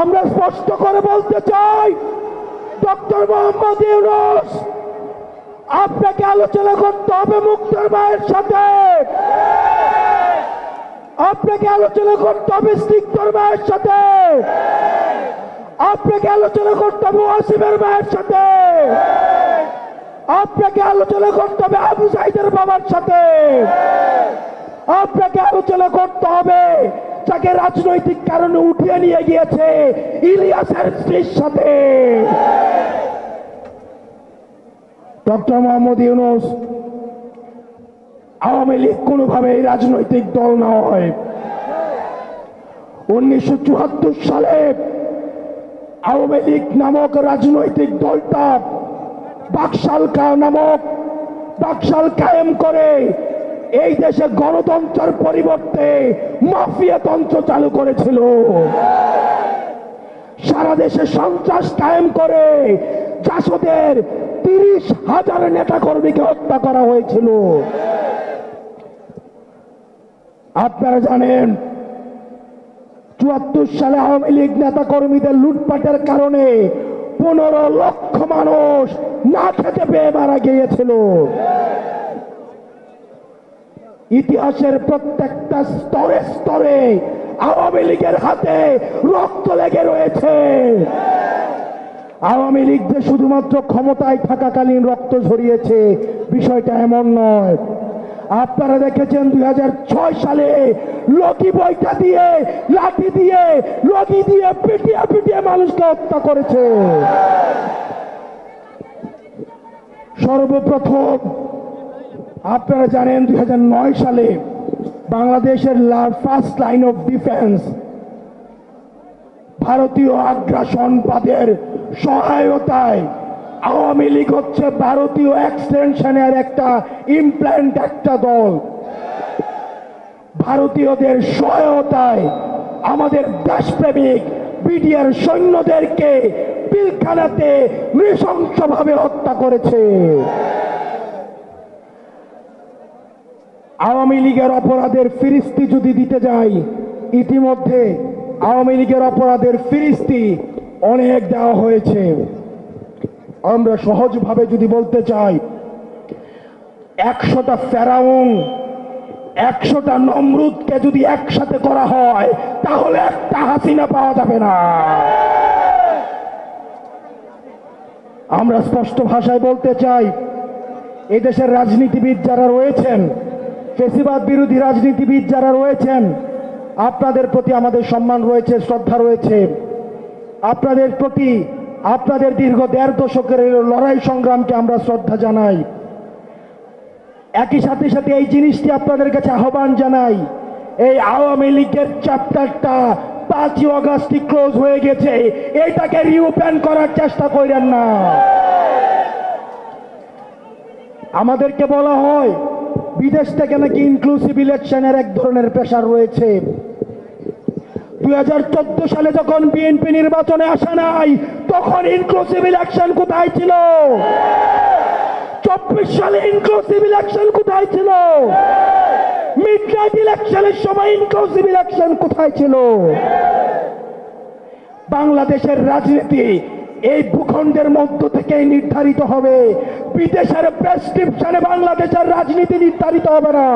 আমরা স্পষ্ট করে বলতে চাই, ডক্টর মোহাম্মদ ইউনূস আপনাকে আলোচনা করতে হবে মুক্তার মায়ের সাথে, আপনাকে আলোচনা করতে হবে স্নিগ্ধর মায়ের সাথে, আপনাকে আলোচনা করতে হবে ওয়াসিমের মায়ের সাথে, আপনাকে আলোচনা করতে হবে আবু সাইদের বাবার সাথে, আপনাকে আলোচনা করতে হবে যাকে রাজনৈতিক কারণে উঠিয়ে নিয়ে গিয়েছে ইলিয়াসের স্ত্রীর সাথে। ডক্টর মোহাম্মদ ইউনূস আওয়ামী লীগ কোনোভাবেই রাজনৈতিক দল নয়। 1974 সালে আওয়ামী লীগ নামক রাজনৈতিক দলটা বাকশাল কায়েম করে এই দেশে গণতন্ত্রের পরিবর্তে মাফিয়াতন্ত্র চালু করেছিল। সারা দেশে সন্ত্রাস কায়েম করে জাসদের 30,000 নেতা কর্মীকে হত্যা করা হয়েছিল। আপনারা জানেন 74 সালে আওয়ামী লীগ নেতা কর্মীদের লুটপাটের কারণে 15 লক্ষ মানুষ না খেতে পেয়ে মারা গিয়েছিল। ইতিহাসের প্রত্যেকটা স্তরে স্তরে আওয়ামী লীগের হাতে রক্ত লেগে রয়েছে। আওয়ামী লীগ যে শুধুমাত্র ক্ষমতায় থাকাকালীন রক্ত ঝরিয়েছে বিষয়টা এমন নয়। আপনারা দেখেছেন 2006 সালে লগি বইটা দিয়ে লাঠি দিয়ে লগি দিয়ে পিটিয়ে পিটিয়ে মানুষকে হত্যা করেছে। সর্বপ্রথম আপনারা জানেন 2009 সালে বাংলাদেশের ফার্স্ট লাইন অফ ডিফেন্স ভারতীয় আগ্রাসনবাদের সহায়তায় আওয়ামী লীগ হচ্ছে ভারতীয় এক্সটেনশনের একটা ইমপ্ল্যান্ট একটা দল। ভারতীয়দের সহায়তায় আমাদের দেশপ্রেমিক বিডিআর সৈন্যদেরকে পিলখানাতে নৃশংসভাবে হত্যা করেছে। আওয়ামী লীগের অপরাধের ফিরিস্তি যদি দিতে যাই, ইতিমধ্যে আওয়ামী লীগের অপরাধের ফিরিস্তি অনেক দেওয়া হয়েছে। আমরা সহজভাবে যদি বলতে চাই, 100টা ফেরাউন 100টা নমরুদকে যদি একসাথে করা হয় তাহলে একটা হাসিনা পাওয়া যাবে না। আমরা স্পষ্ট ভাষায় বলতে চাই, এদেশের রাজনীতিবিদ যারা রয়েছেন, ফ্যাসিবাদ বিরোধী রাজনীতিবিদ যারা রয়েছেন, আপনাদের প্রতি আমাদের সম্মান রয়েছে, শ্রদ্ধা রয়েছে। আপনাদের প্রতি আপনাদের দীর্ঘ 1.5 দশকের লড়াই সংগ্রামকে আমরা শ্রদ্ধা জানাই। একই সাথে সাথে এই জিনিসটি আপনাদের কাছে আহ্বান জানাই, এই আওয়ামী লীগের চ্যাপ্টারটা 5ই আগস্টই ক্লোজ হয়ে গেছে, এটাকে রিওপেন করার চেষ্টা করেন না। আমাদেরকে বলা হয় বিদেশ থেকে নাকি ইনক্লুসিভ ইলেকশনের এক ধরনের প্রেশার রয়েছে। 2014 সালে যখন বিএনপি নির্বাচনে আসে নাই তখন ইনক্লুসিভ ইলেকশন কোথায় ছিল? 24 সালে ইনক্লুসিভ ইলেকশন কোথায় ছিল? মিডনাইট ইলেকশনের সময় ইনক্লুসিভ ইলেকশন কোথায় ছিল? বাংলাদেশের রাজনীতি এই ভূখণ্ডের মধ্য থেকেই নির্ধারিত হবে। বিদেশের প্রেসক্রিপশনে বাংলাদেশের রাজনীতি নির্ধারিত হবে না।